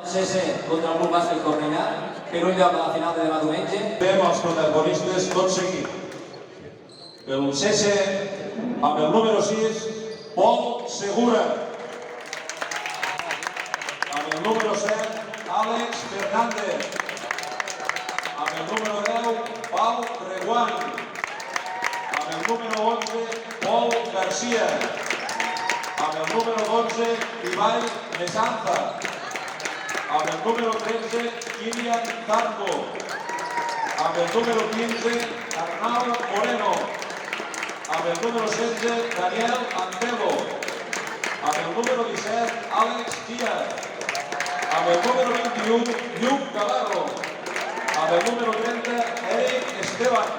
CS contra el Club Bàsquet Cornellà per un lloc a la final de demà diumenge. Veiem els protagonistes tot seguit. El CS amb el número 6, Pol Segura. Amb el número 7, Àlex Fernández. Amb el número 10, Pau Reguant. Amb el número 11, Pol Garcia. Amb el número 12, Ibai Mesanza. Amb el número 13, Kilian Zarco. Amb el número 15, Arnau Moreno. Amb el número 16, Daniel Antelo. Amb el número 17, Àlex Díaz. Amb el número 21, Lluc Gavarro. Amb el número 30, Eric Esteban.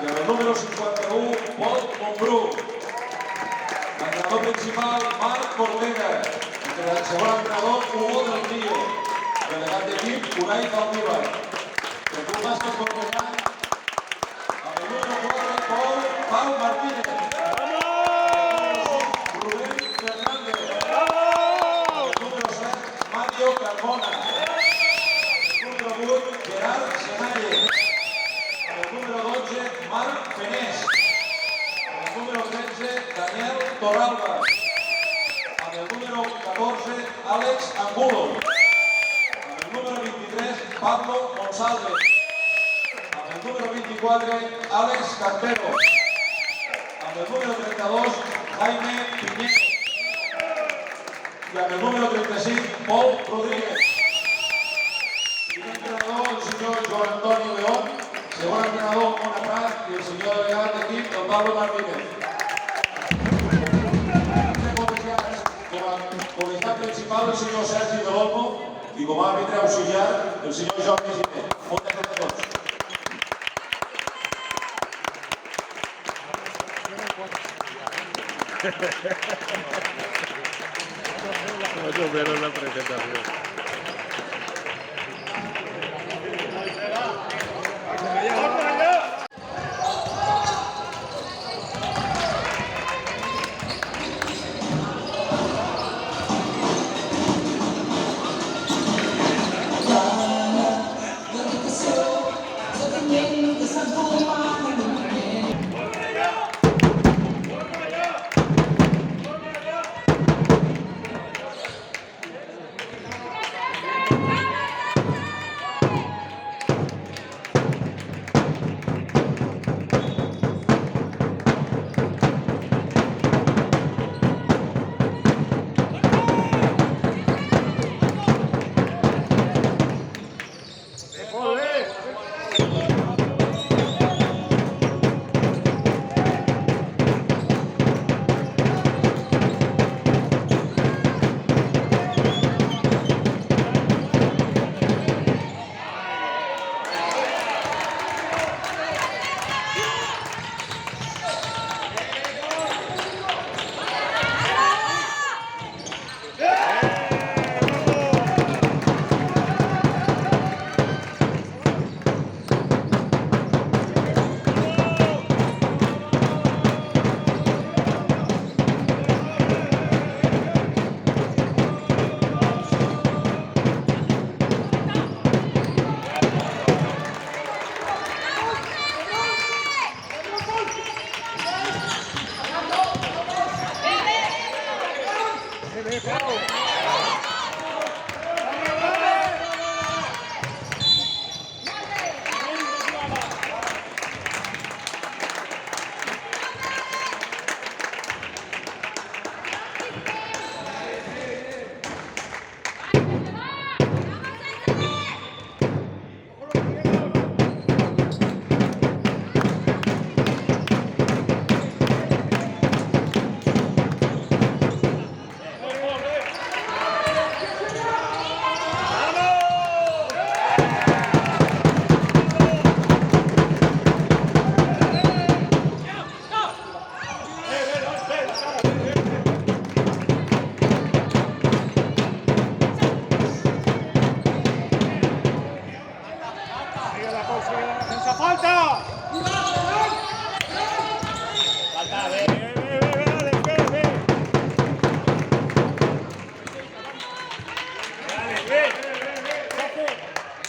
I amb el número 51, Pol Montbrú. L'entrenador principal, Marc Cortega. El segon entrenador, Hugo del Río. Delegat d'equip, Unai Zaldívar. El Club Bàsquet Cornellà, amb el número 4, Pau Martínez. Rubén Fernández. El número 7, Mario Carmona. El número 8, Gerard Senalle. El número 12, Marc Fenés. El número 13, Daniel Torralba. Amb el número 14, Àlex Angulo. Amb el número 23, Pablo Monsalve. Amb el número 24, Àlex Cantero. Amb el número 32, Jaime Piñero. I amb el número 35, Pol Rodríguez. Primer entrenador, el senyor Joan Antonio León. Segon entrenador, Mona Prat. I el senyor delegat d'equip, el Pablo Martínez. Comunitat principal, el senyor Sergi de l'Olmo, i com a àrbitre auxiliar, el senyor Jordi Giner. Moltes gràcies a tots. Más o menos la presentación.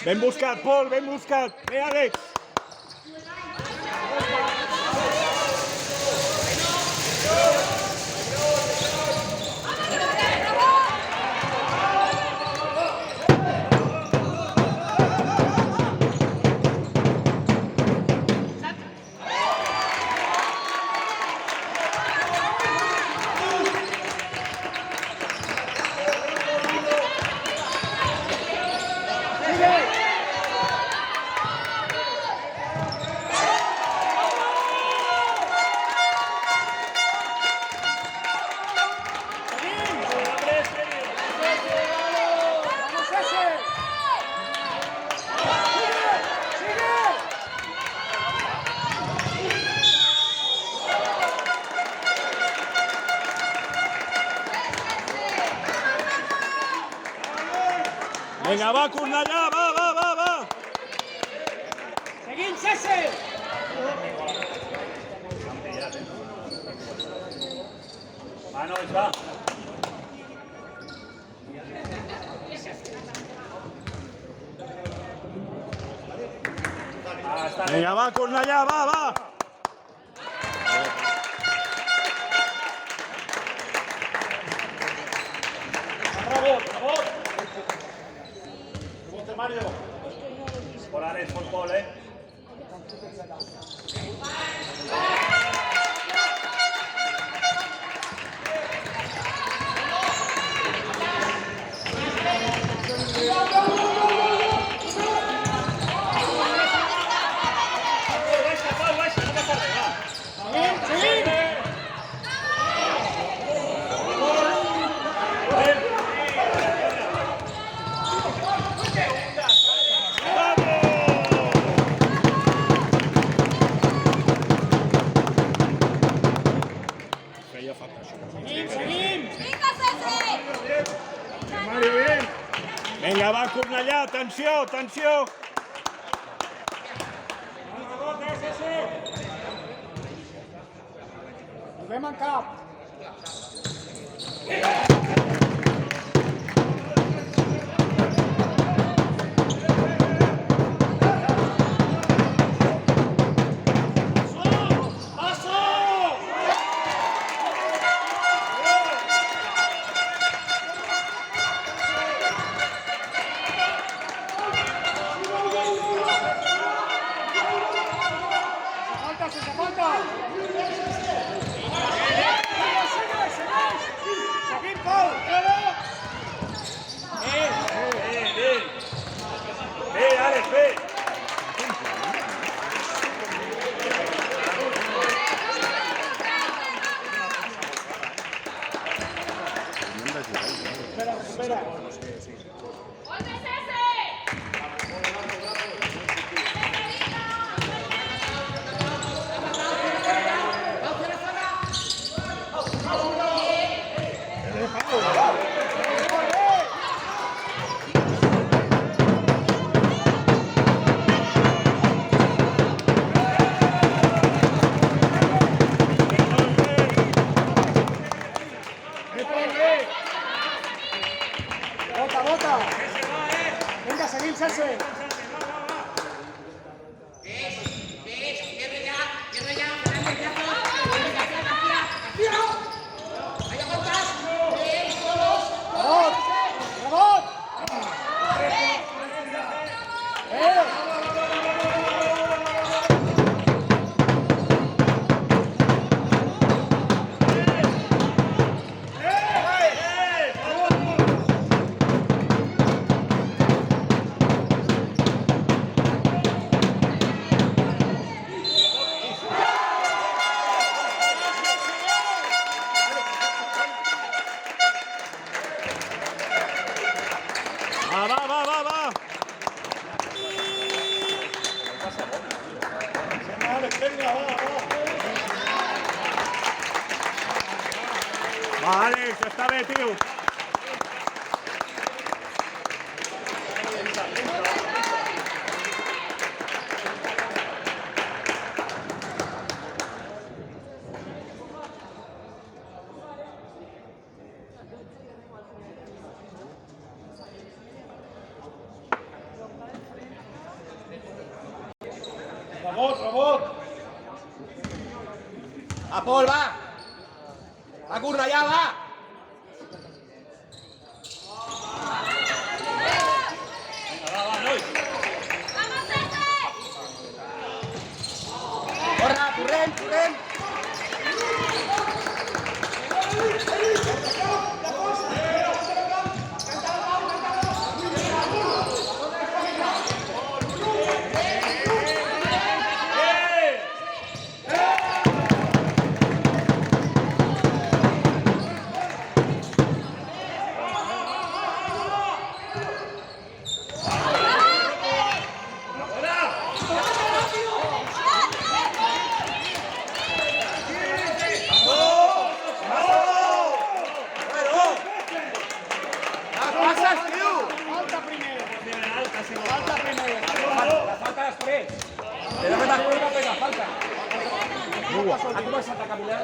Ben buscat, Pol, ben buscat. Ve, Àlex. Vinga, va, Cornellà, va! Seguim, César! Va, nois, va. Vinga, va, Cornellà, va! Por Àlex, por Pol, Vinga, va, Cornellà, atenció! Movem en cap! Sense falta! Seguim, Pol! Bé, Àlex, bé! Recupera! Bota! Vinga, seguim, César! Rebot! Va! Va, Àlex, està bé, tio! Rebot. A Pol, va! Va, Cornellà, va! Corre, corrent! Falta primero. Falta primero. La falta després. Però que t'acuerda que la falta. Ha començat a caminar.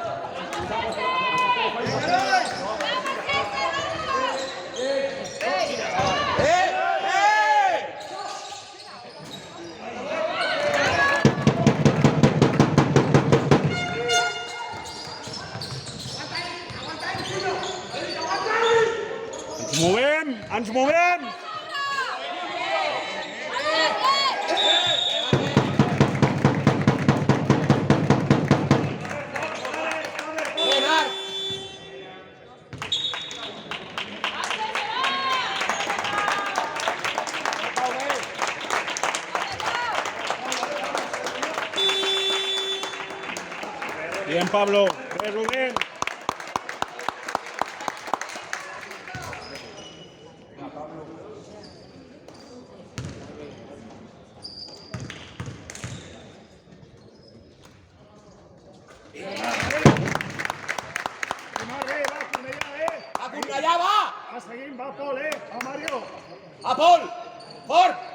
Ens movem! Bien, Pablo. Bien, Rubén. A Cornellà, va! Va seguint, va Pol, va Mario. A Pol! Fort!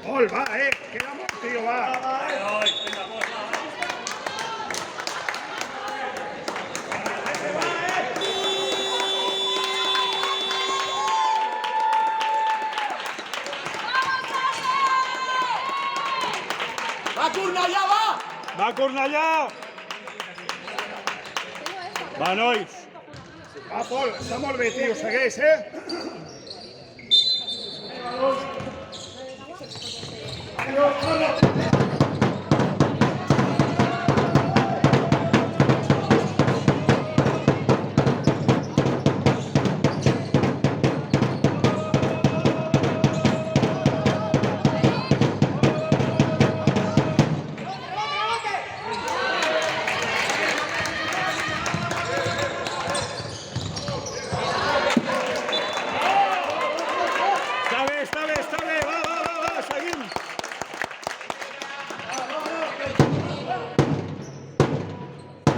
Pol, va, queda molt, tio, va. Va Cornellà, va! Va, Cornellà! Va, nois. Va Pol, està molt bé, tio, segueix,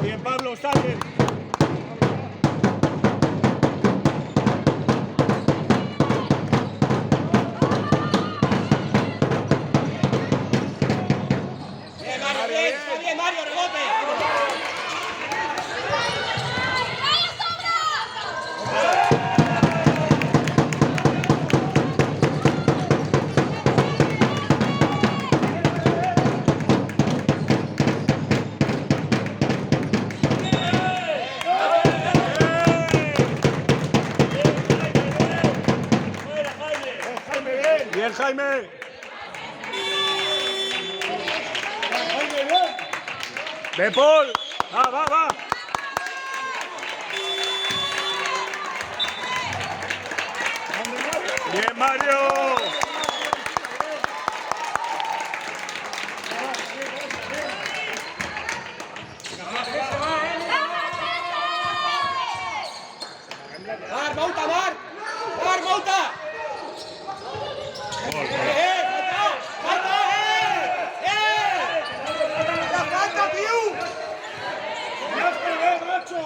Bien, Pablo, sale. Bien, Mario, rebote. Bien, Jaime. Ve, Paul. Va. Bien, Mario. Mar, Mauta. ¡Falta, tío! ¡Ya está, macho!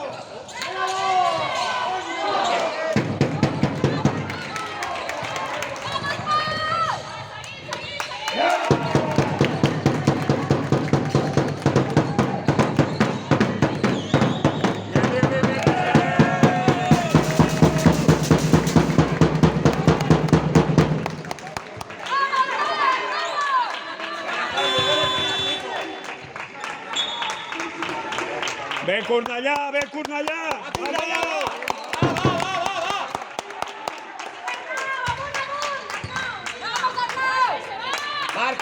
Ve, Cornellà. Marc.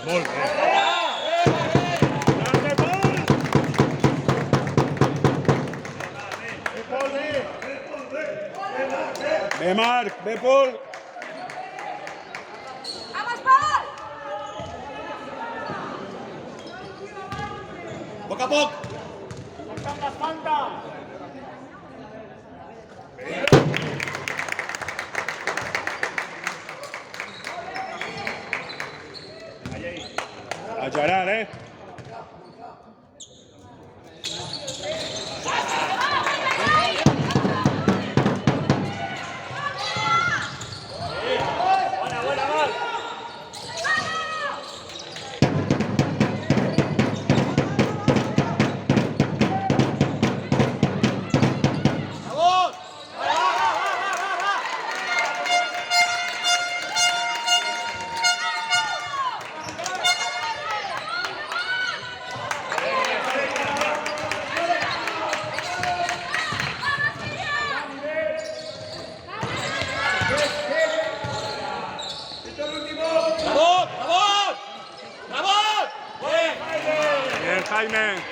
Molt bé. Grande, Paul. Ve, Marc. Ve, Paul. Poc a poc. A Gerard, Bien, Jaime.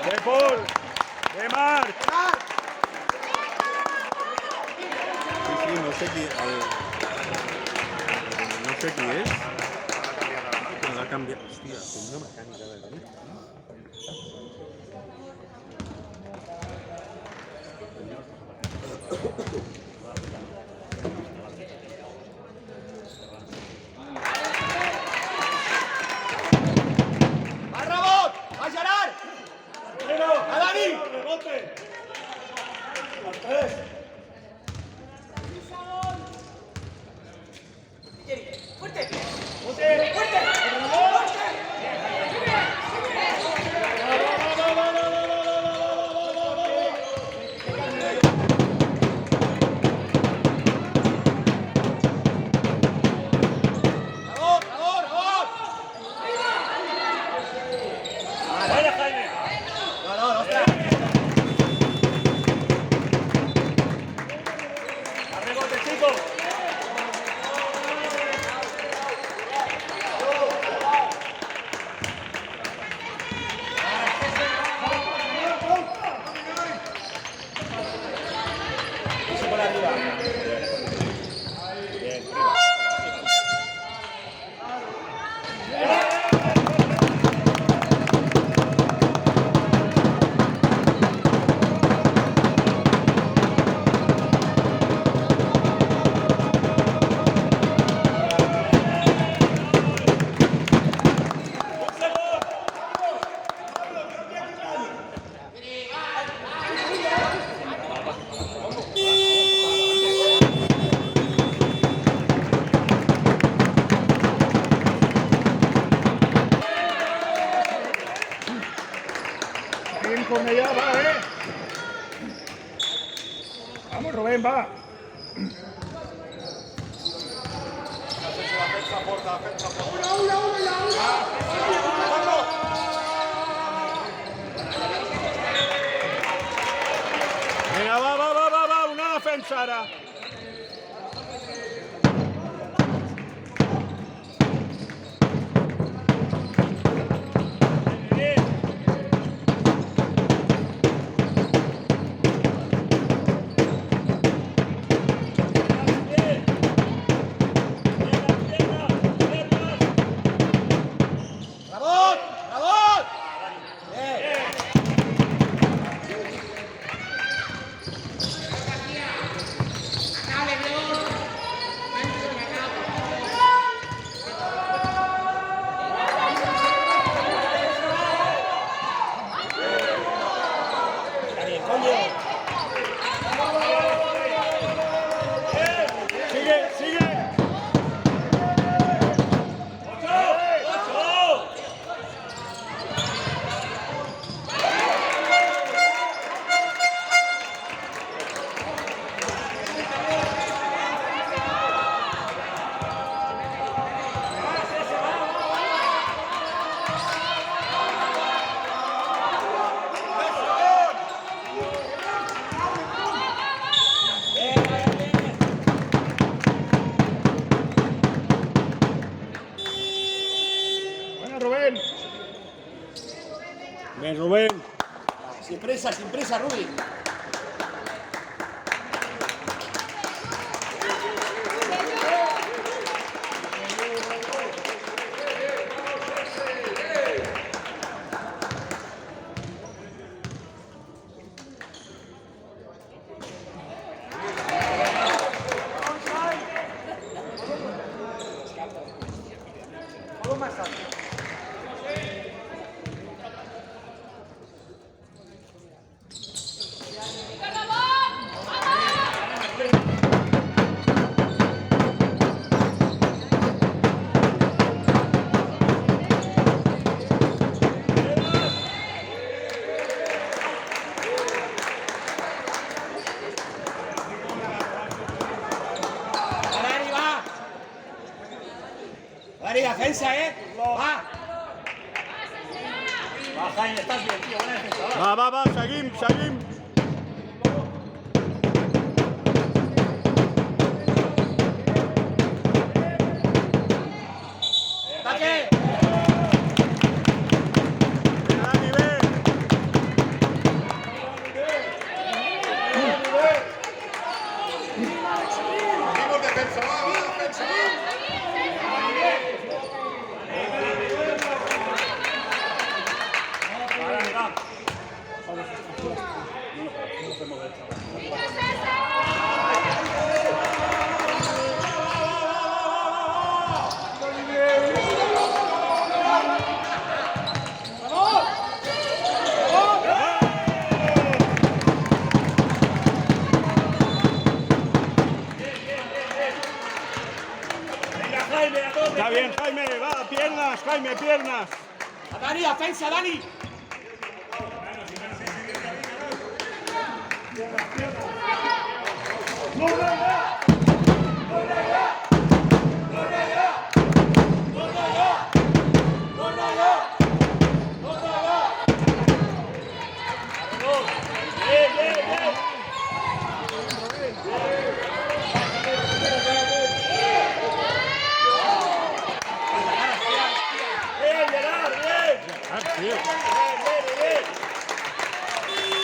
De Paul, de Marc. Sí, no sé quién es. Pero la ha cambiado. Hostia, tiene una mecánica de la vida. ¡Va Rabot! ¡Va Gerard! ¡A Dani! ¡Rebote! ¡Al 3! ¡Fuerte! ¡Fuerte! Cornellà, va, Vamos, Rubén, va. Venga, va, una defensa ara. Bien, Rubén. Sin prisa, Rubi. Dani, defensa, Va. Va, Jaime, estás bien, tío. Buena defensa, Va, seguim. ¡Ataque! Dani, ven. Seguimos defensa, va, defensa. Está bien, Jaime, va, piernas, Jaime, piernas. Dani, defensa, Dani.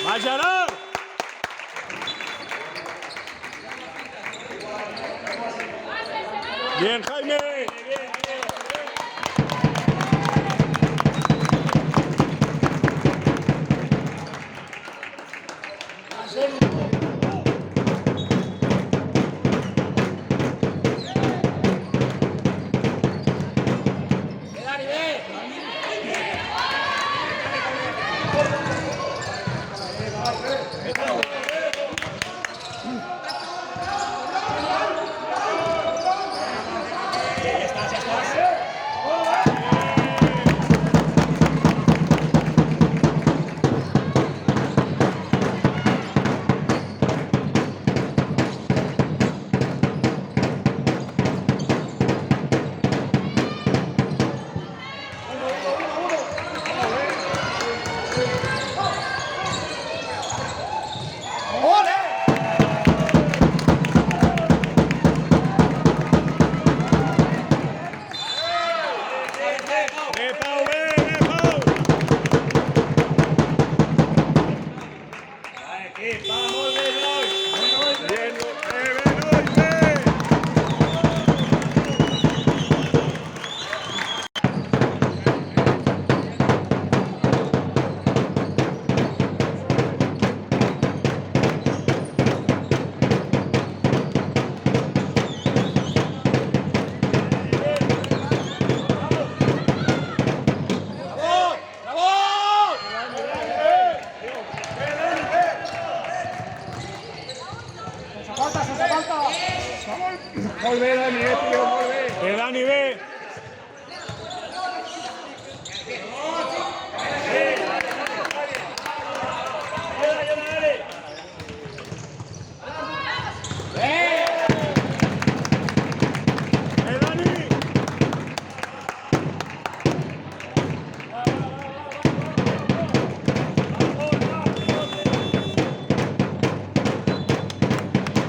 Va, Gerard. Bien, Jaime. Molt bé, Dani, tio, molt bé. Bé, Dani, bé. Bé, Dani.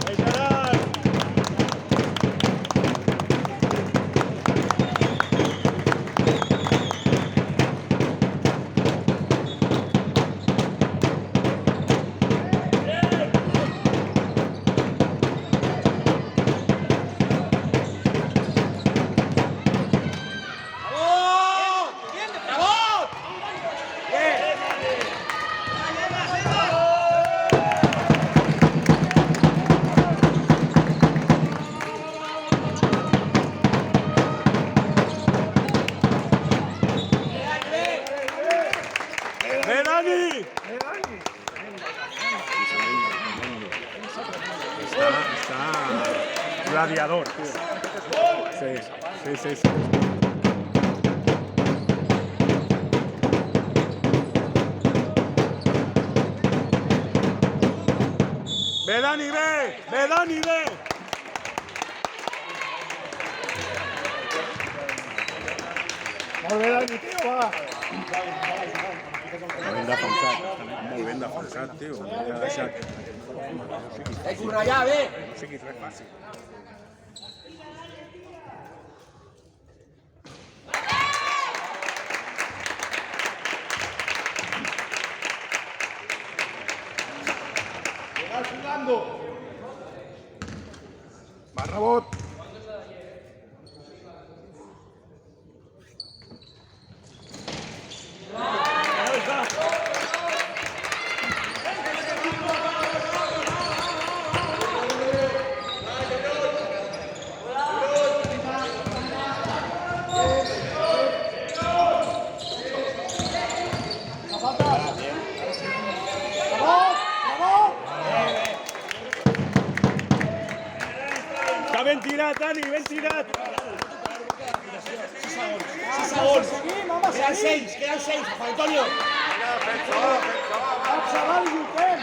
Bé, Gerard. Bé, Dani. Está gladiador, tío. Sí. Bé, Dani, bé. Bé, Dani, bé. Molt bé, Dani, tio, va. Molt ben defensat, tio. Ja ha deixat. Subratllar, bé. No sigui res fàcil. Va, rebot. Està ben tirat, Dani, ben tirat. Seguim, home, seguim. Queden 6, Juan Antonio. Xaval, lluitem.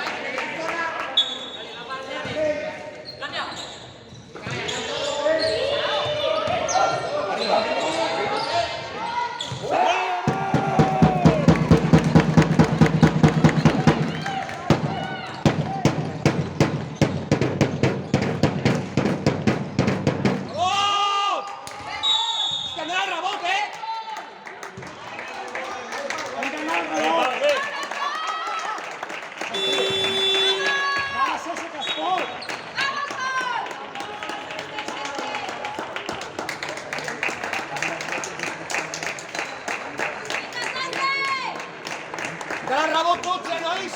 Que no era el rebot, eh? Va, César, que es pot. Que era el rebot tots, nois?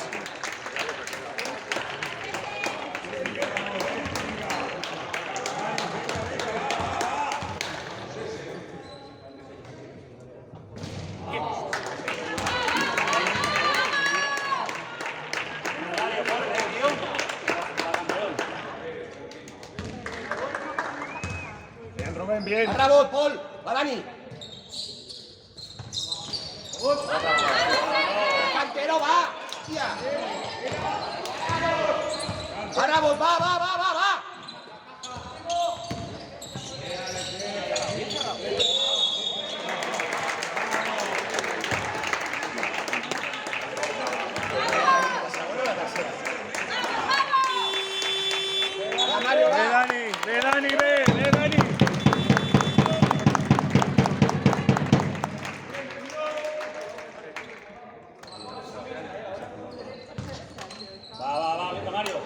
Bien, Rubén, bien. El rebot, Pol. Va, Dani. Cantero, va. Hòstia. Va, rebot, va. Va, Mario, Bé, va. Dani, bé, Dani, bé, Dani. Va, venga, Mario.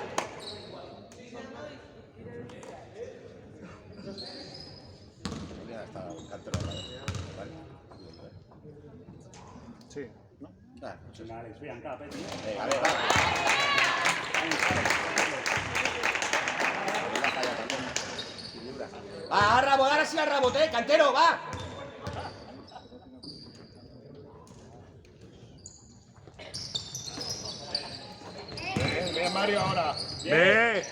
Sí. Va, a rebot, ara sí el rebot, Cantero, va. Bien, Mario, ahora. Bé.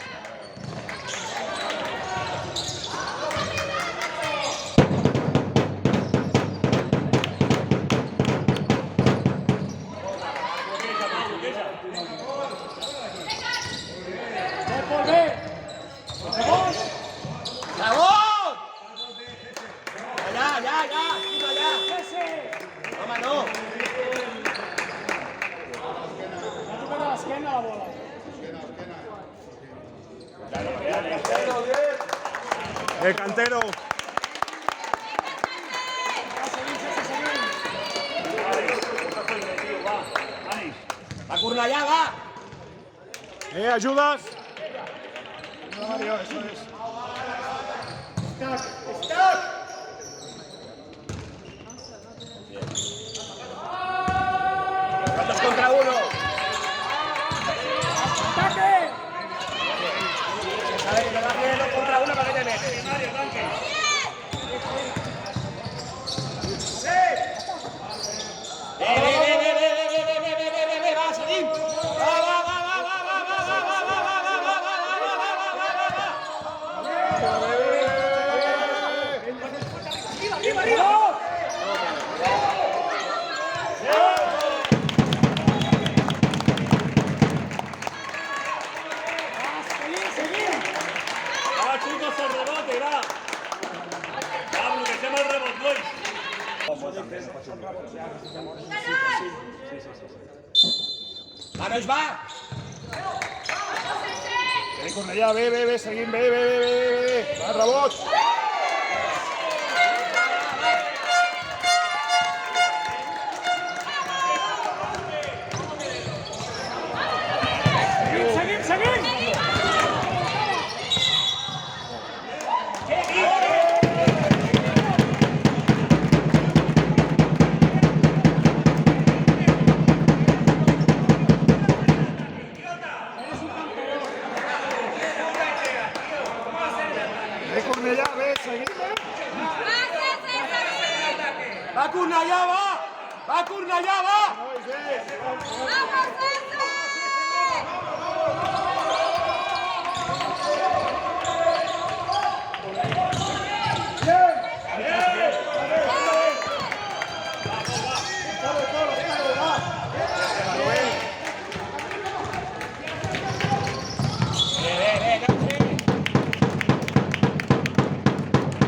venga la bola. Cantero. Va Cornellà, va! ¿Ayudas? No, Mario, eso es. ¡Stop! ¡2 contra 1! ¡Ataque! Sabe que te va a hacer 2 contra 1 para que te metes. ¡Ve, va, Salim! ¡Ah, chicos, el rebote, va! ¡Pablo, que se llama el rebote, Luis! ¡Manos, va! Cornellà, ve, seguim, ve. Va, rebot. Seguim! Cornellà, ve, seguim, Va Cornellà, va! Va Cornellà, va!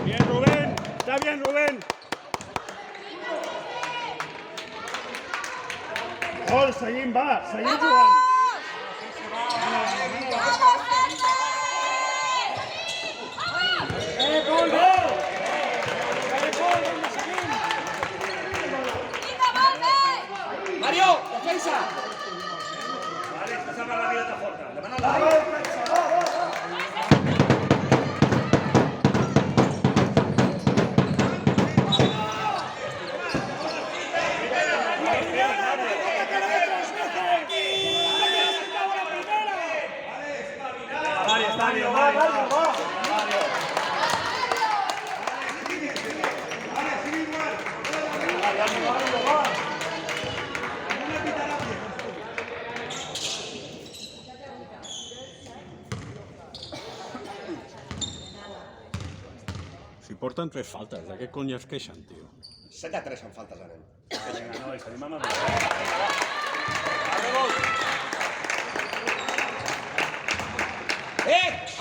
Bien, Rubén. Está bien, Rubén. Gol, seguim, va, seguim jugant. Gol! Mario, defensa! Vale, pasa para la vida esta forta. Demana la... Vale, está bien, vale. Si porten 3 faltes, de què cony es queixen, tio? 7-3 en faltes, ara. Venga, no, salimos más.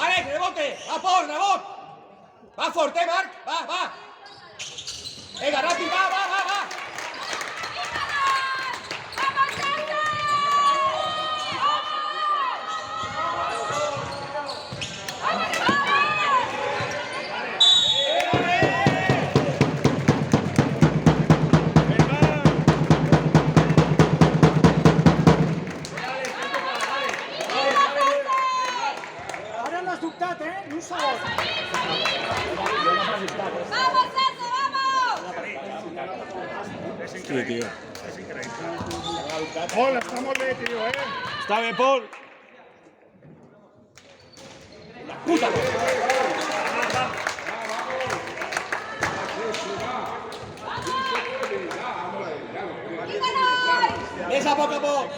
Alex, rebote! Va, Pol, rebot! Va fort, Marc! Va! Vinga, ràpid, va! Ara no has dubtat, ni un segon. Sí, tio. Pol, està molt bé, tio, Està bé, Pol. Més a poc a poc!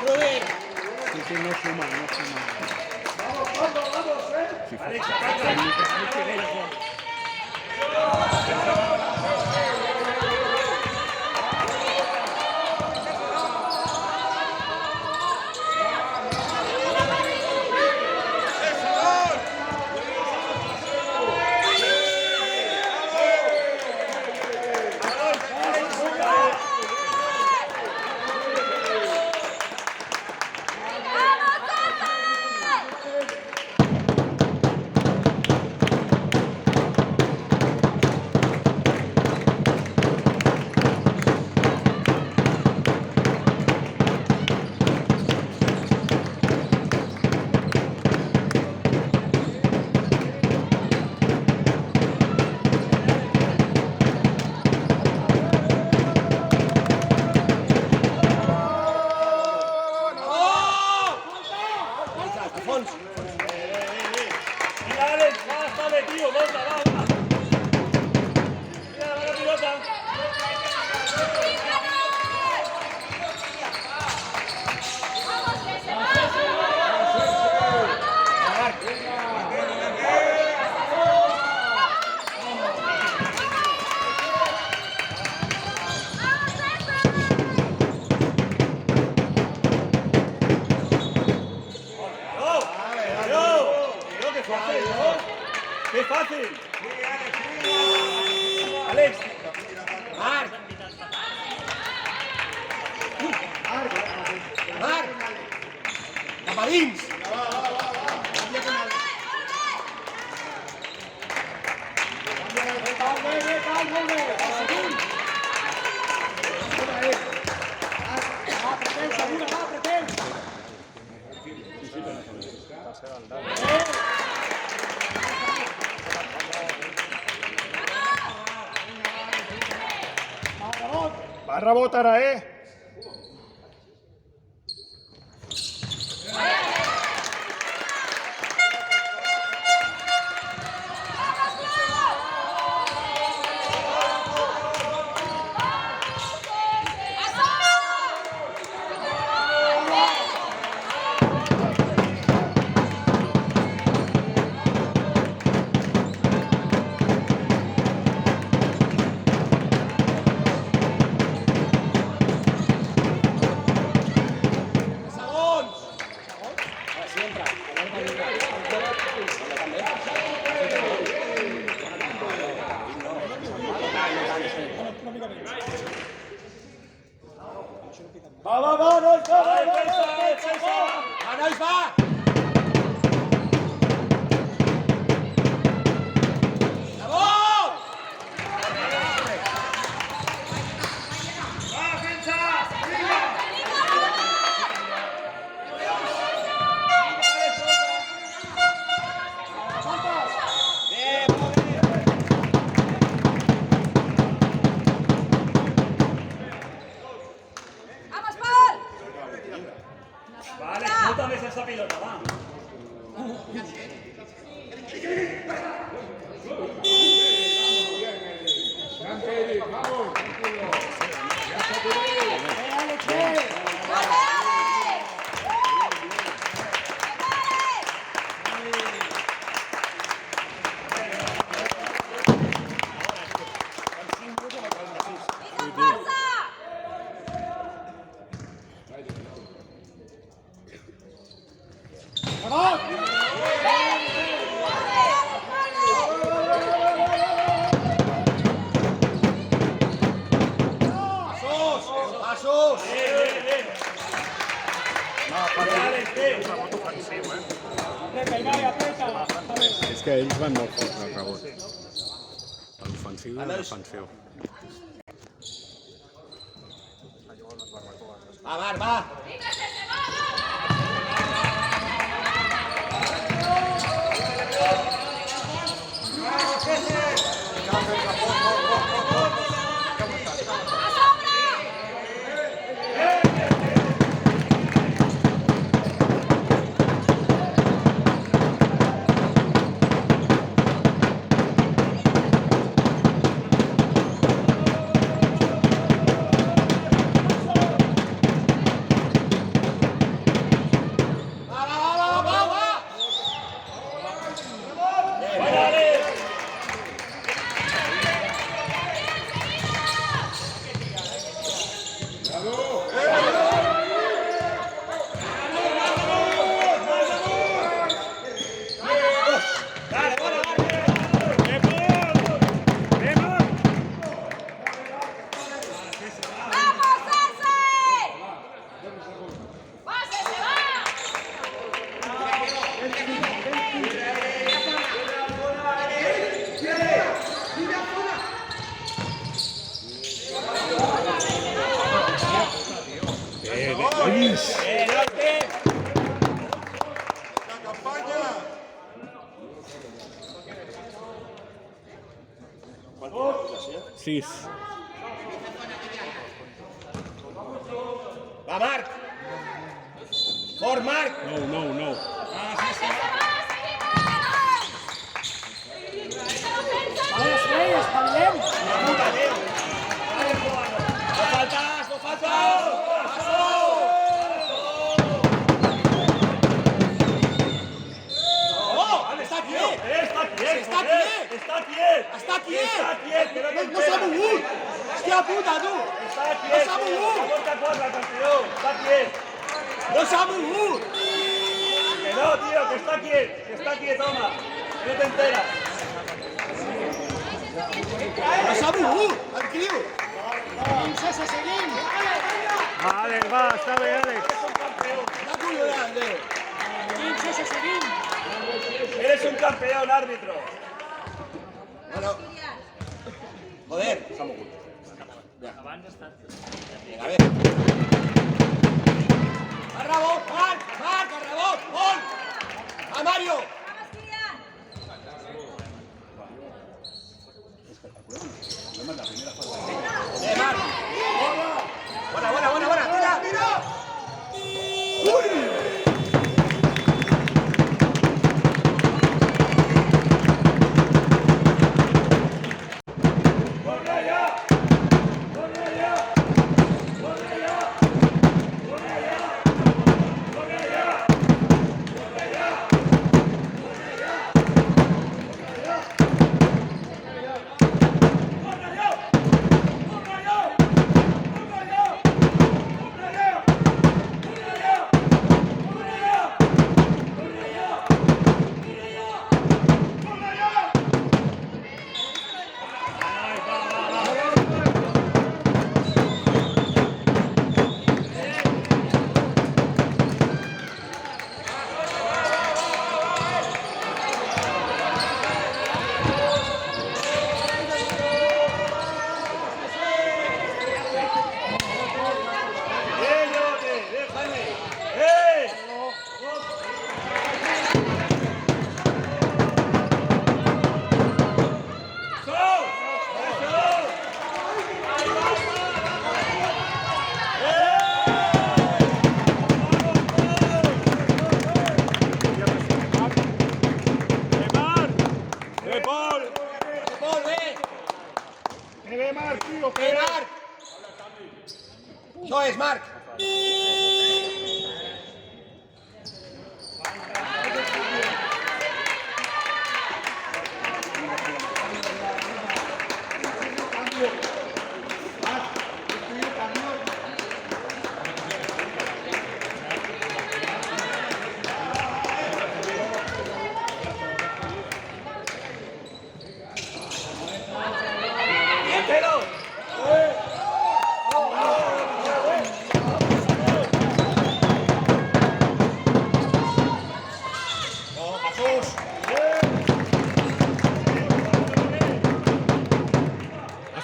Rubén! Sí, no suma. fácil. Alex. Marc. Marc. Cap a dins. Va a rebotar, Va, nois, va! Bravo! ¡Vamos, Paul! Vale, no tomes esa pilota, va. Passos! Rebot ofensiu, És que ells van molt forts al rebot. L'ofensiu i el defensiu. Va, Marc, va! Sis. Va, Marc! Fort, Marc! No. No faltas, no faltas! Està quiet! No s'ha mogut! Hòstia puta, tu! No s'ha mogut! No s'ha mogut! Que no, tío, que está quiet, home. No te enteras. Sabu, tranquilo. Sense seguim. Àlex, va, està bé, Àlex. La collonada, Déu. Sense seguim. Eres un campeón, árbitro. Bueno. Joder. S'ha mogut. Vinga, a veure. A rebot, Marc, a rebot, on? A Mario. Marc. Buena, tira. Marc! Això és, Marc!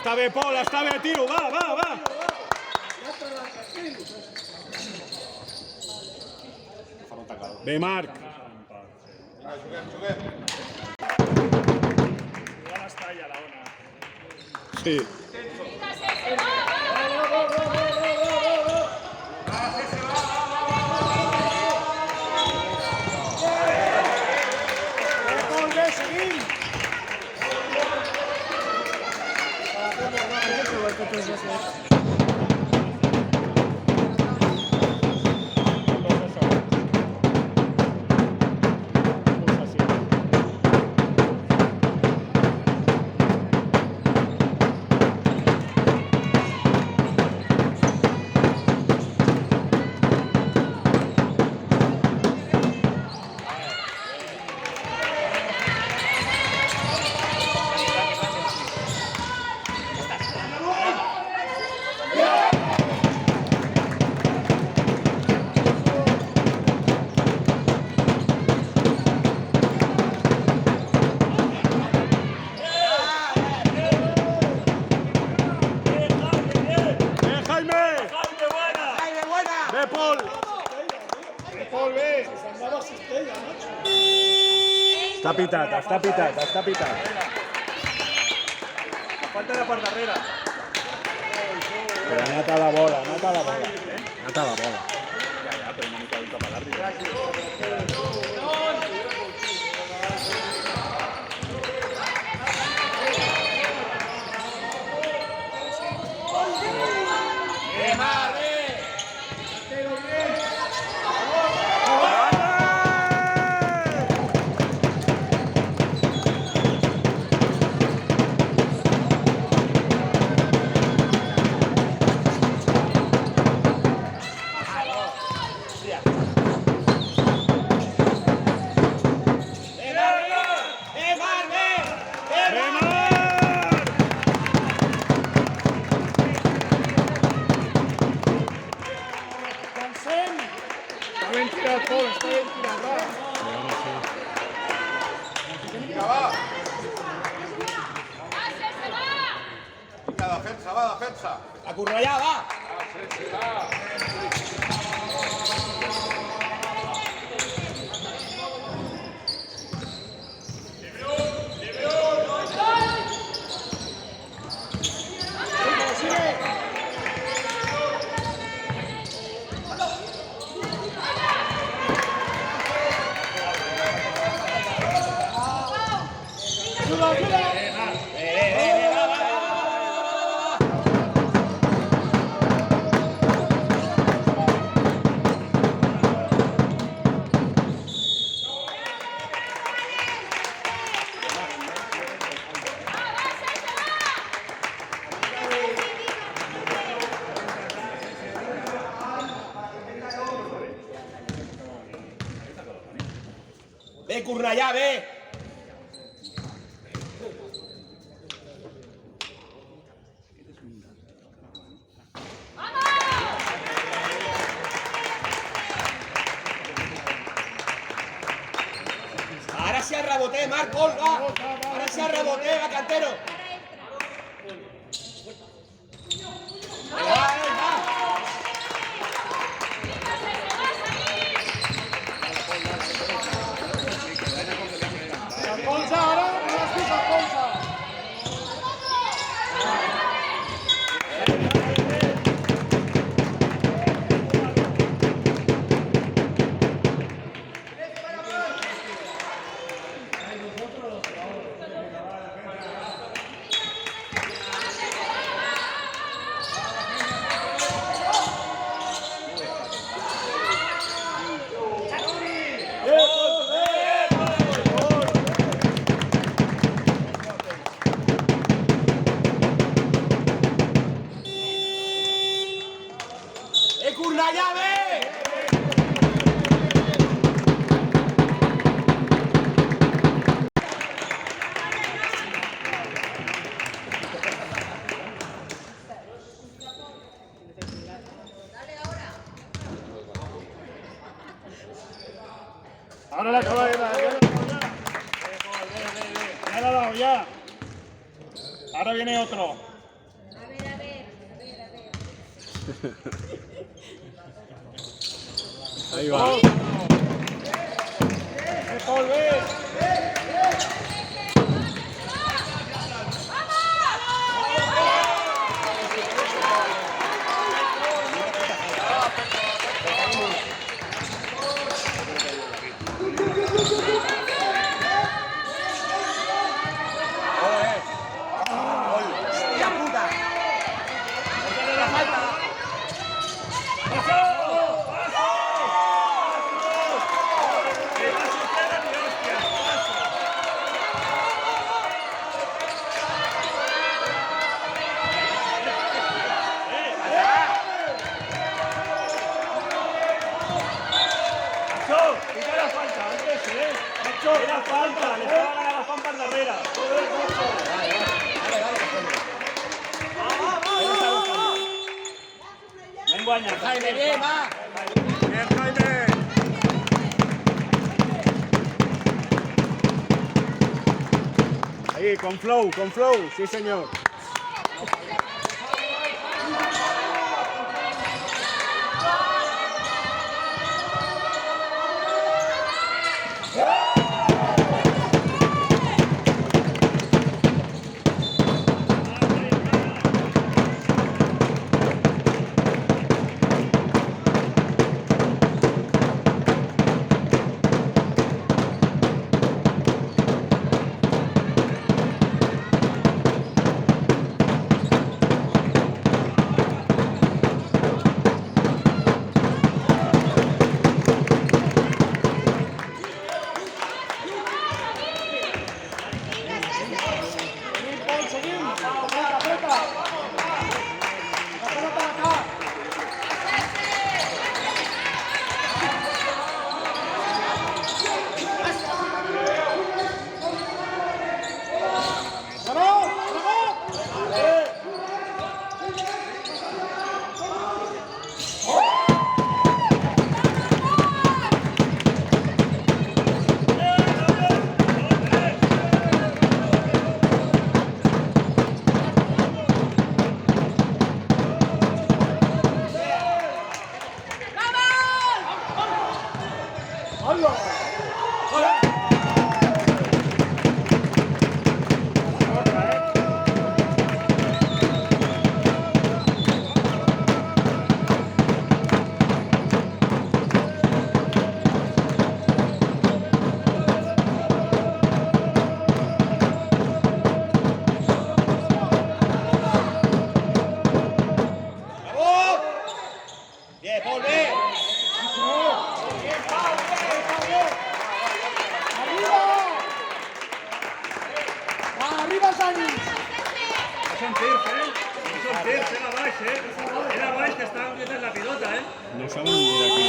Està bé, Pol, està bé, tio, va! Bé, Marc. Igual està allà la ona. Sí. Molt bé, seguim! Està pitat, està pitat, està pitat. Falta de per darrere. Però ha anat a la bola, ha anat a la bola. Ha anat a la bola. Ja, però una mica cap a l'àrbitre. passen! Està ben tirat, Pol, està ben tirat, va. Vinga, va. Vinga, defensa, va, defensa. A Cornellà, va! Bé, Cornellà, bé! Ara sí al rebote, Marc, gol, va! Ara sí al rebote, va, Cantero! Vinga, va! Colze, ara, has vist el colze. Cornellà, bé! Ahora la caballera, ya la ha dado, ya. Ahora viene otro. A ver. Ahí va. Pol, ve. ¡Hostia puta! ¡No la falta! Era falta, le estaba ganando a Juan per darrere. Anem guanyant. Jaime, bien, va! Bien, Jaime. Ahí, con flow, sí señor. Bien, Paul, bien. Arriba, Sanis. Són tirs, Són tirs, era baix, Era baix que estaven metent la pilota, No saben ni de aquí.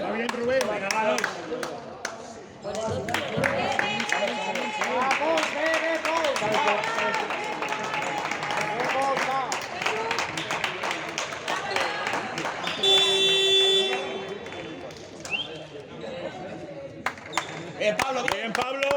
Va bien, Rubén. Vinga, va, nois. Bien, Pablo, bien. Bien, Pablo.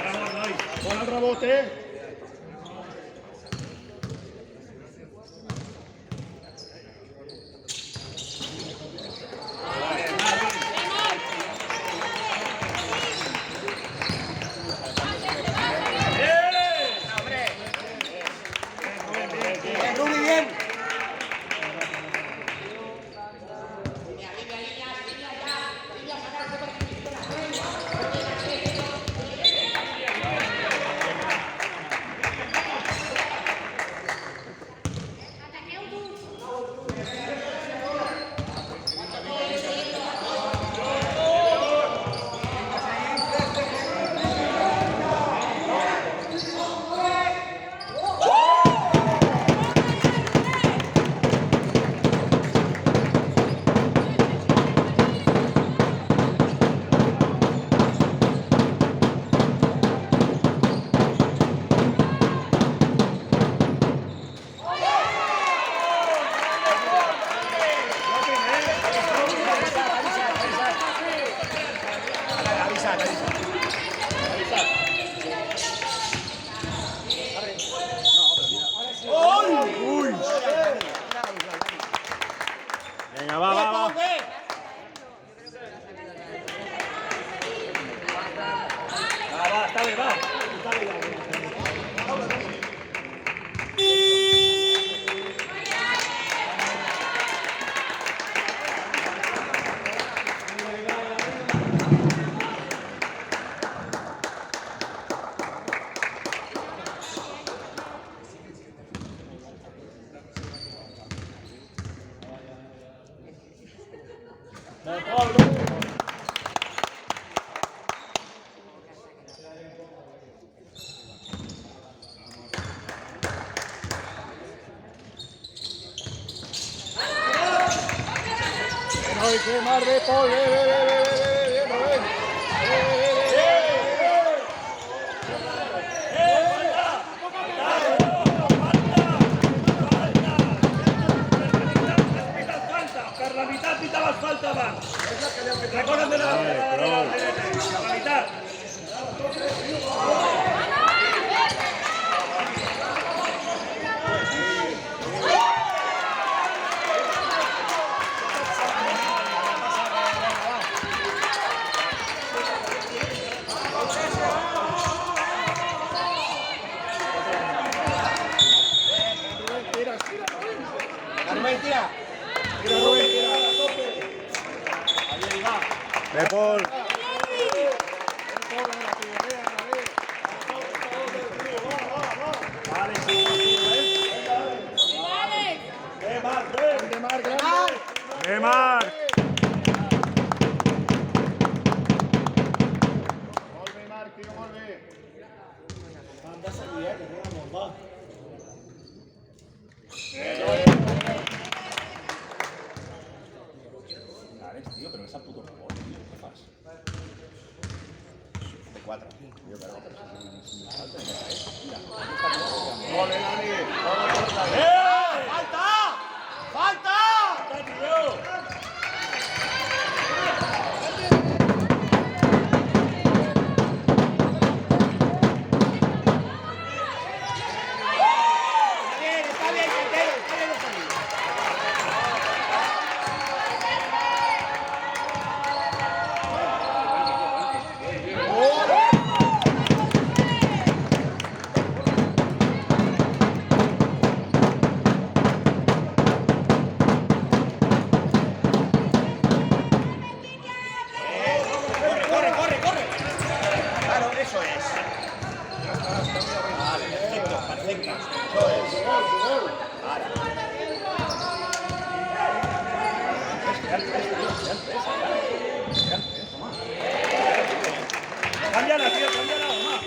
Vamos, nois. Con el rebote. Bien, Rubi, bien. Venga, va. Va, està bé, va. Ay, qué mar de Paul. Bien, Rubén. Per la meitat, pitaves falta abans. Recorda't de la meitat. Rubén, tira. De Paul. De Marc. Molt bé, Marc, tio, molt bé. Alex, tío, pero esa puto rebote. ¡Falta! ¡Falta! Está bien, Quintero, está bien, está bien. Corre, corre, corre. Claro, eso es. Vale, perfecto, perfecto. Eso es. Cámbiala, tío, cámbiala, Omar.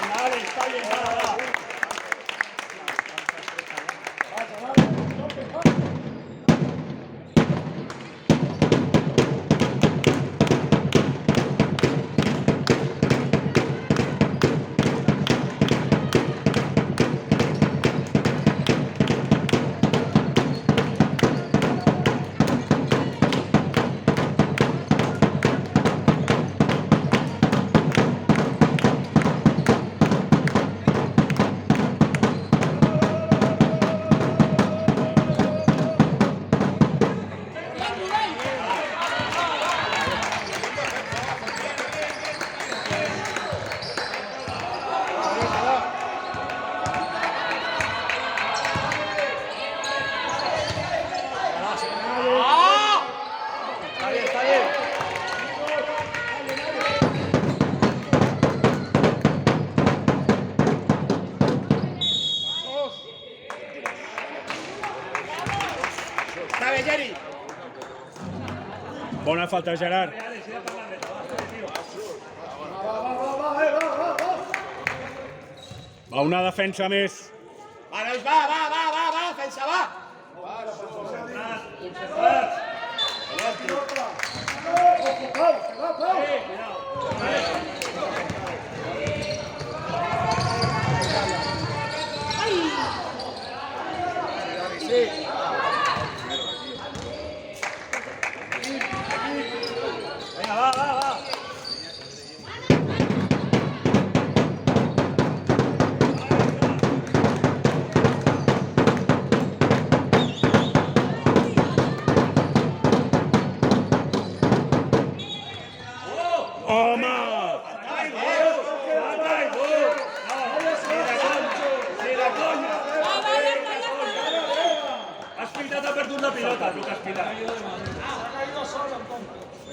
Venga, Alex, está bien, va. Está bien, está bien. Está bien, Jerry. Bona falta, Gerard. Va una defensa més. Va, nois, va, defensa, va. Venga, va. Home! Has pintat, ha perdut la pilota, Lucas Pilar.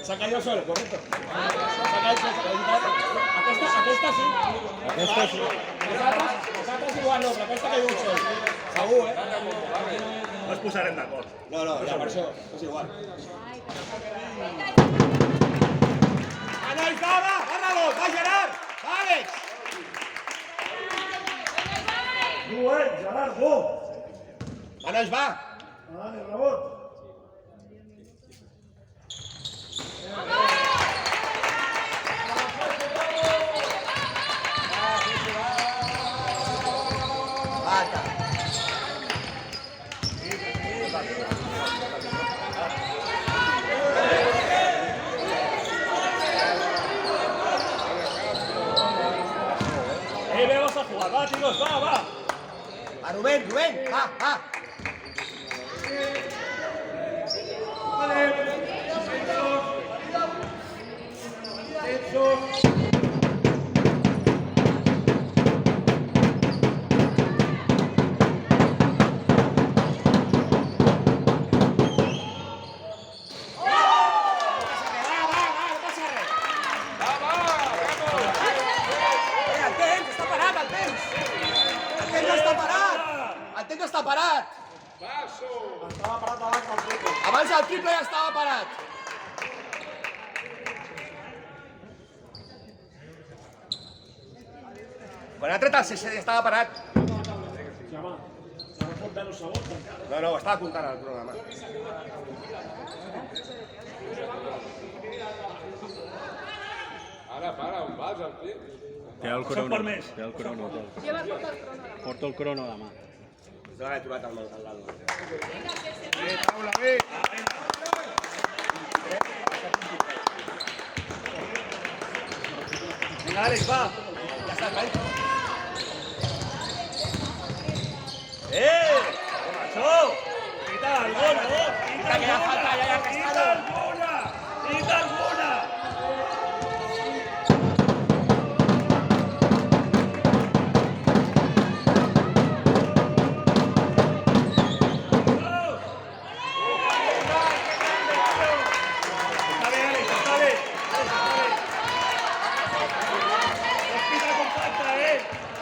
S'ha caído solo, correcto. S'ha caído solo. Aquesta sí. Aquesta sí. Nosaltres igual no, però aquesta ha caigut sol. Segur, No ens posarem d'acord. No, ja per això, és igual. Va, nois, va, rebot, va, Gerard, va, Àlex. Gerard, go! Va, nois, va. Vale, rebot. Falta. Vamos a jugar, va, chicos, va. Va, Rubén, va. El temps està parat. Abans el triple ja estava parat. Quan ha tret el CC ja estava parat. comptant els segons encara. No, estava comptant el programa. Ara, para, on vas, el tio? Té el Són crono. per més. Té el crono. Porta el crono a la mà. No l'he trobat al l'Alba. Bé, Paula, bé. Vinga, Àlex, va. Ja està, vai. Com això? Quita alguna, no? Quita que ja falta, ja, Quita Casado. alguna! Quita alguna! Està bé, Àlex, està bé. Pots pitar contacte,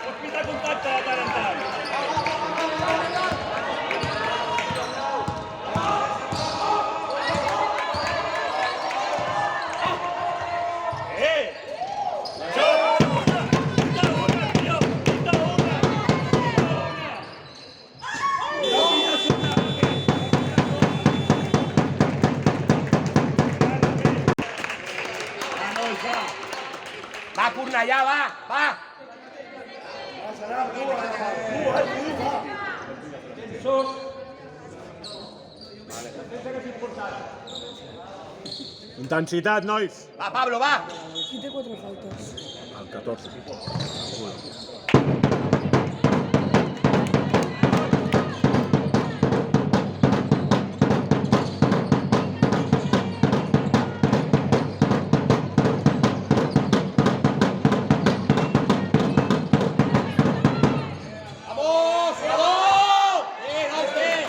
Pots pitar contacte de tant en tant. Va, Cornellà, va. Intensitat, nois. Va, Pablo, va. Qui té 4 faltes? El 14. Vamos, vamos. Bien, Ángel.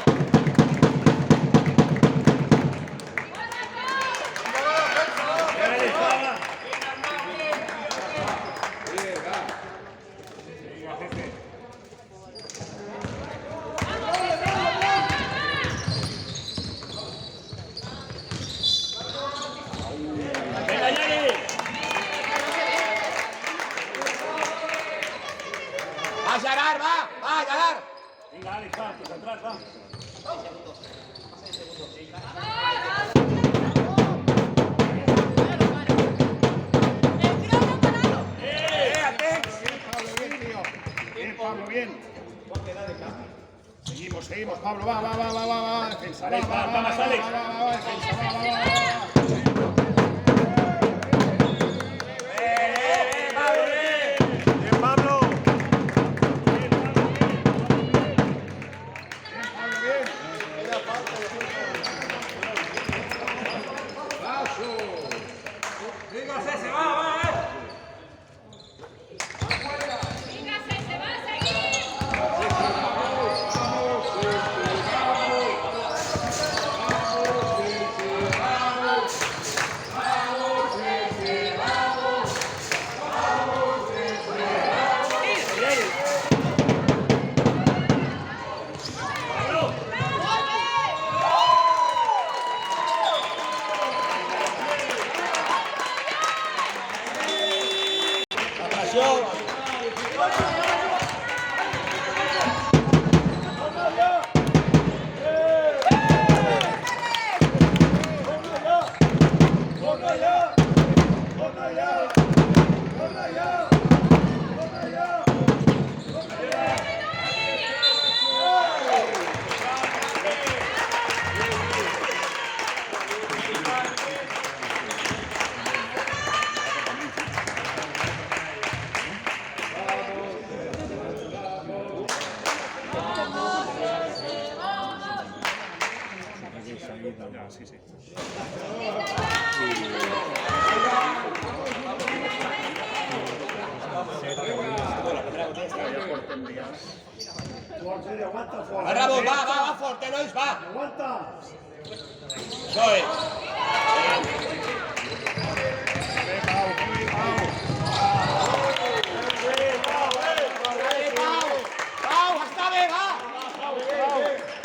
Venga, Yagi. Va, Gerard, va, Gerard. Venga, Àlex, va, concentrat, va. Bien, Pablo, bien. Seguimos, Pablo, va. Defensa, Alex, va, más, Alex. va, defensa, va. Bien, Pablo. Venga, se va a seguir. Va, Ramon, va, fort, nois, va. Aguanta. Això és. Pau, està bé, va.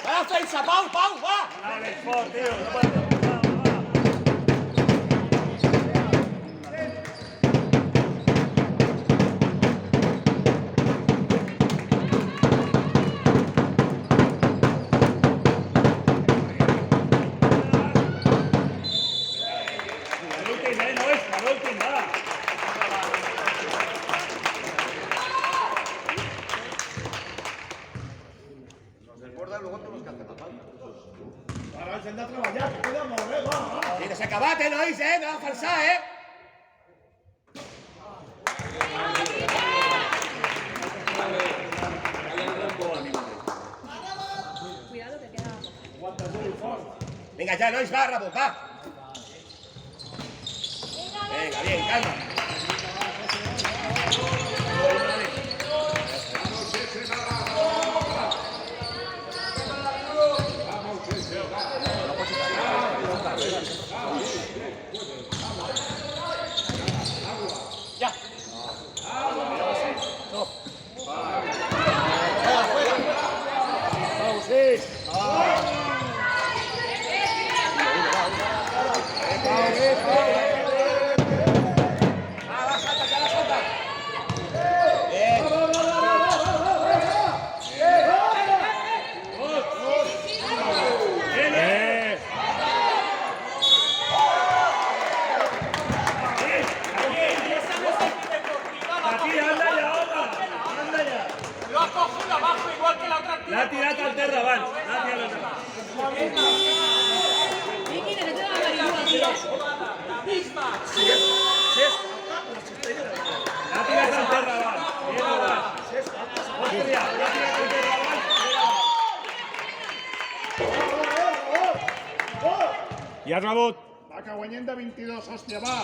Va, defensa, Pau, va. Àlex, fort, tio. No pots... recordar luego tenemos que hacer la falta. Ara ens hem de treballar, que queda molt bé, va. Tienes que acabarte, nois, no va falsar, Cuidado que queda. Aguanta, Juli, fort. Venga ya, nois, va, Ramón, va. Venga, bien, calma. Ya. Vamos, Aquí, anda ya, home. Anda ya. Lo ha cogido abajo igual que la otra. L'ha tirat al terra abans. L'ha tirat al terra. Vicky, que te va a averiguar aquí. L'ha tirat al terra abans. Bien abans. Hòstia, l'ha tirat al terra abans. I ha rebut. Va, que guanyem de 22, hòstia, va.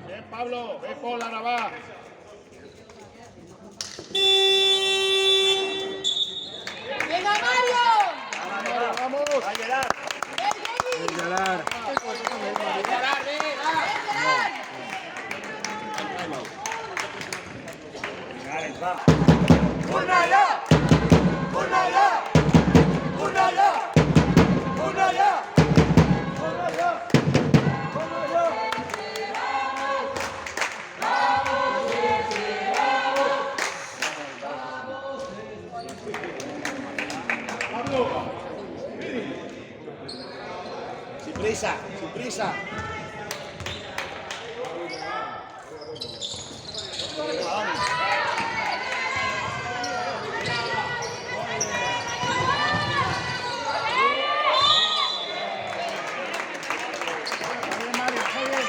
Bien, Pablo, ve Pol, ara va. ¡Venga, Mario! Vamos. Va, Gerard. ¡Ven, Gerard. Vinga, Àlex, va. ¡Una ya! ¡Una ya! ¡Una ya! ¡Una ya! ¡Una ya! ¡Una ya! Sin prisa, sin prisa. Bien, Mario, muy bien.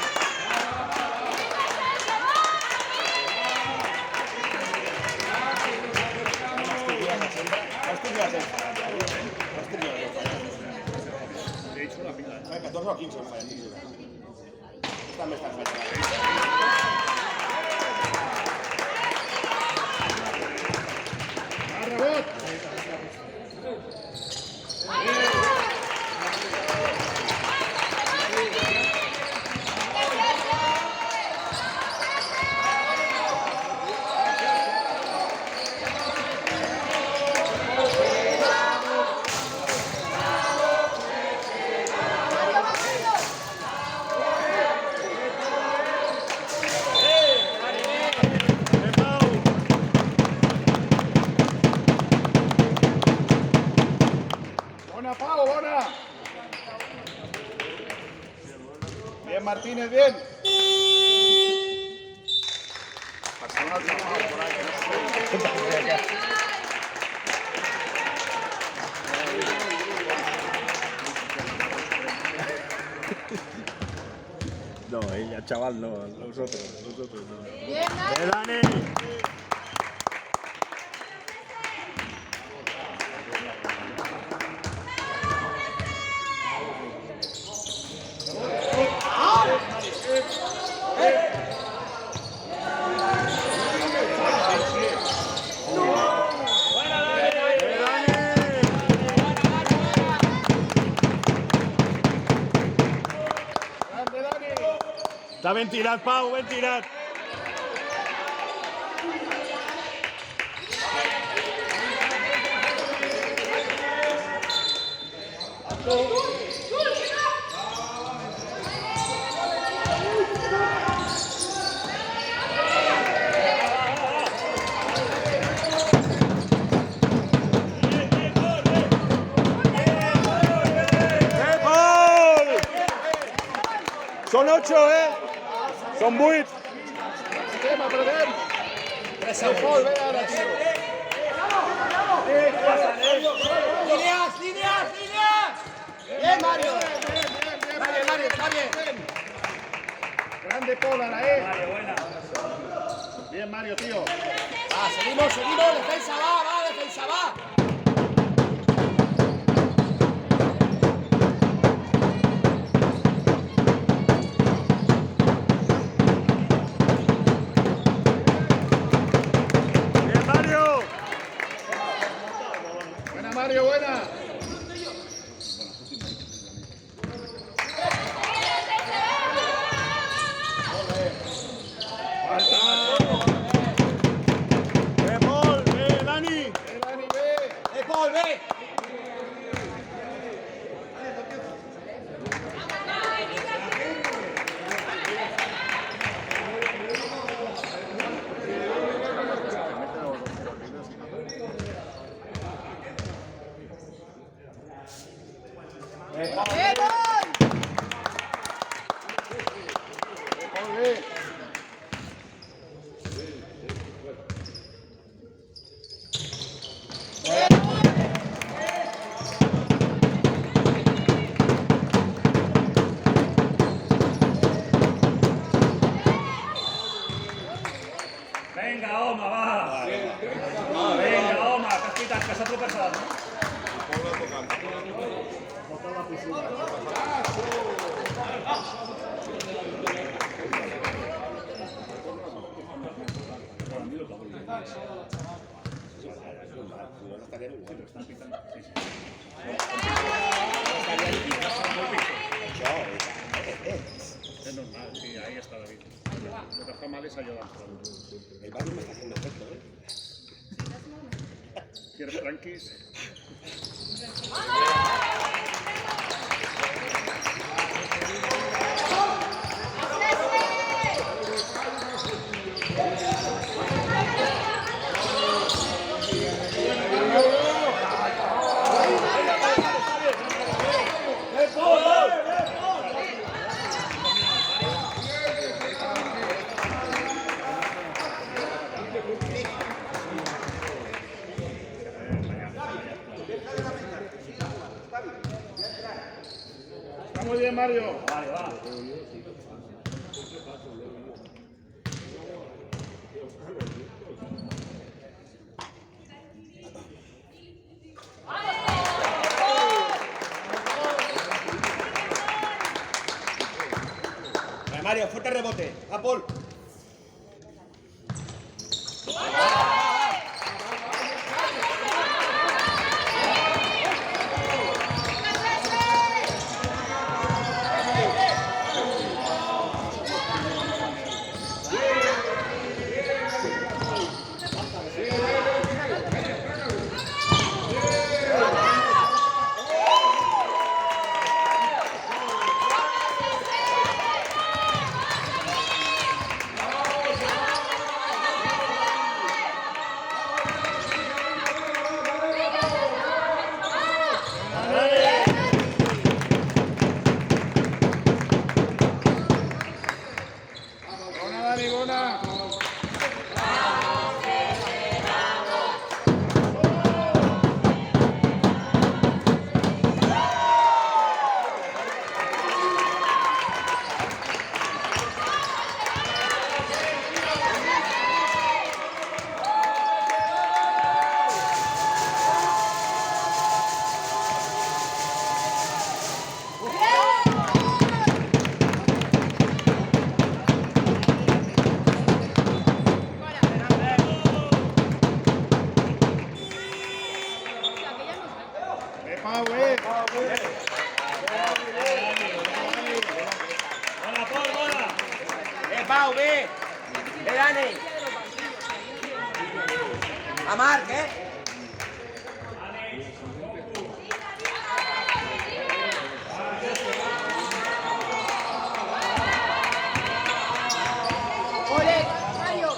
Hay 14 o 15 fallas. Esta me está fallando. Va, rebot. Bona, Pau, bona. Bien, Martínez, bien. Barcelona al trabajo por ahí. No, ella, chaval, no. Nosotros no. Bien, Dani. ¡Dani! Està ben tirat, Pau, ben tirat. Pau! Són 8, Són 8. ¡Líneas, líneas, líneas! ¡Bien, Mario! Mario, está bien. Grande Pola, Mario, buena. Bien, Mario, tío. Va, seguimos, defensa va, defensa va. Bien, Mario. Buena, Mario, buena. Paul, Dani. Dani, ve. Paul, ve. Venga, home, va. Venga, home, que has quitat, que s'ha tropeçat. Es normal, sí, ahí está David. Lo que está mal es ayudar. El barrio me está haciendo efecto, ¿Quieres tranquis? Está muy bien, Mario. Vale, va. Mario, fuerte rebote. A Paul. A Marc, ¿eh? Ole, Mario.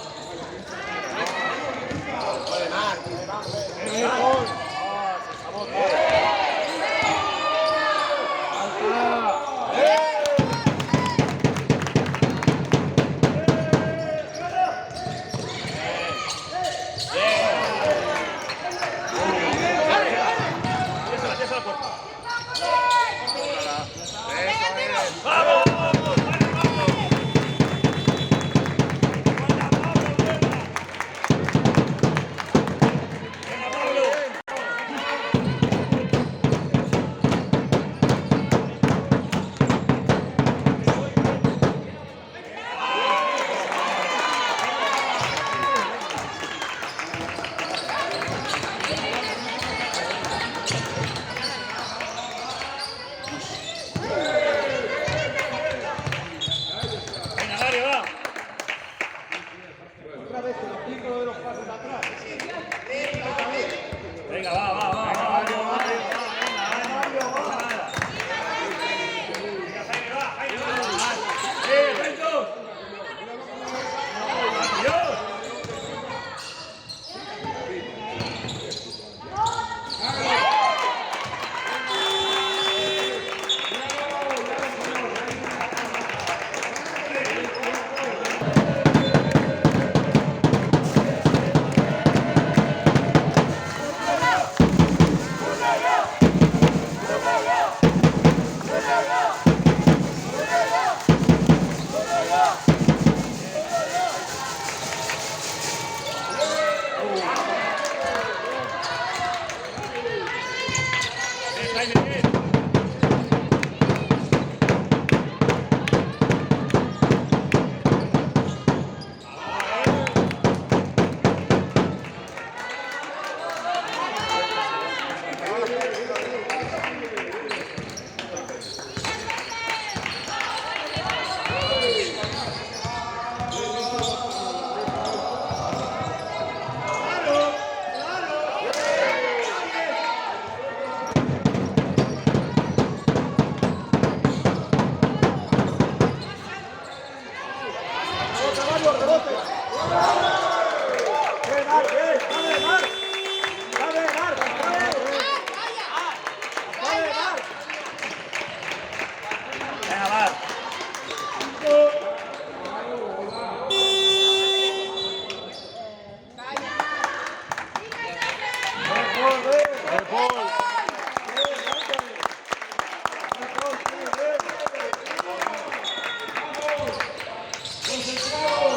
Ole, Marc. Venga, Mario, va. Venga, va. Mario, Mario. Venga, va.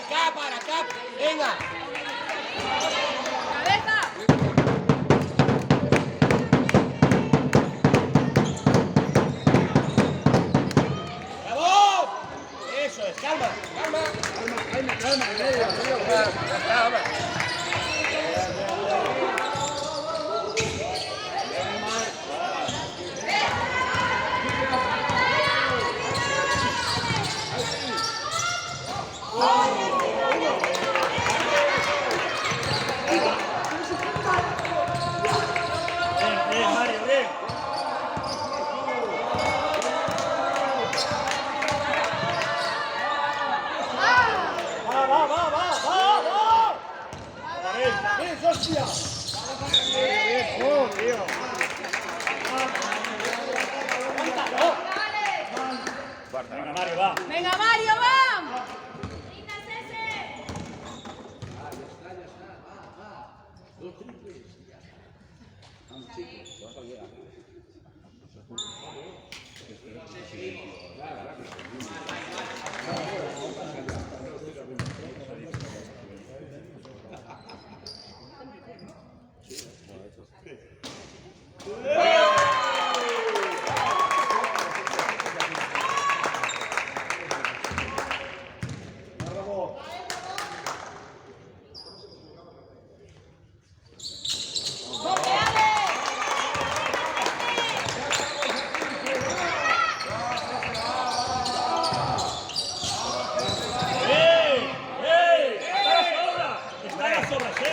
Cap, para cap. Venga. Cabeza. ¡Bravo! Eso es, calma. Ya está, hombre. Bien, Mario, bien. Venga, Mario, va. Venga, Mario, vamos.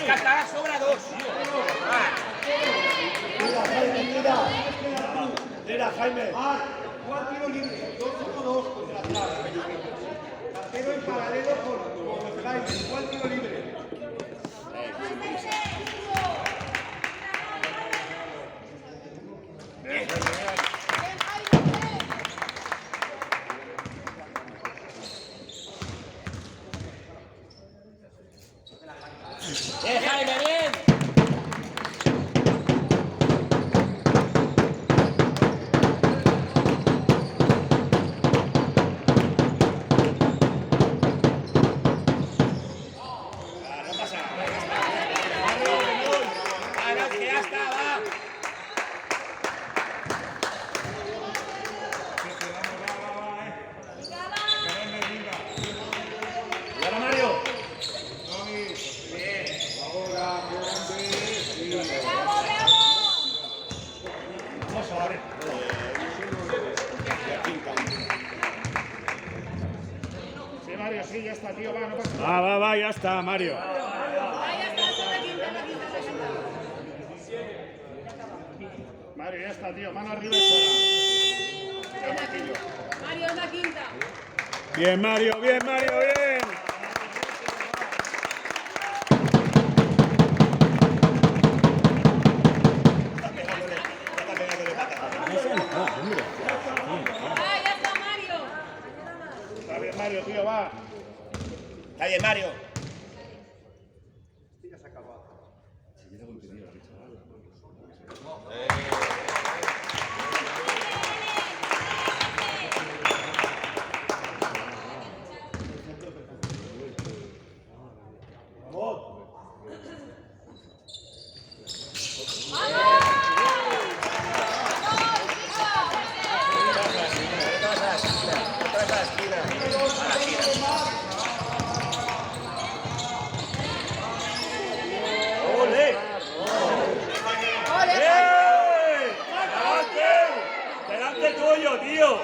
Hasta sobra 2. Mira, Jaime. ¿Cuál tiro libre? 2-1-2 con la clave. Cartero en paralelo con Jaime. ¿Cuál tiro libre? Jaime, bien. No pasa nada. Ahora que ya está, va. Ahora Mario. Vamos a ver. Sí, Mario, sí, ya está, tío, va, no pasa nada. Va, ya está, Mario. Mario, ya está, tío, mano arriba y fuera. Mario, es la quinta. Bien, Mario, bien. Ya está Mario. Está bien, Mario, tío, va. Está bien, Mario. ¡Ole! ¡Delante tuyo, tío!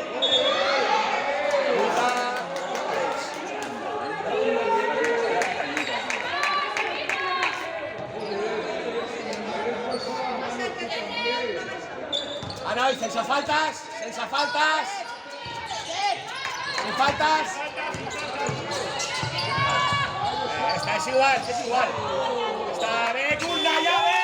Ah, no, y sense faltas. Sin faltas. Esta es igual, Está Becula, ya ve.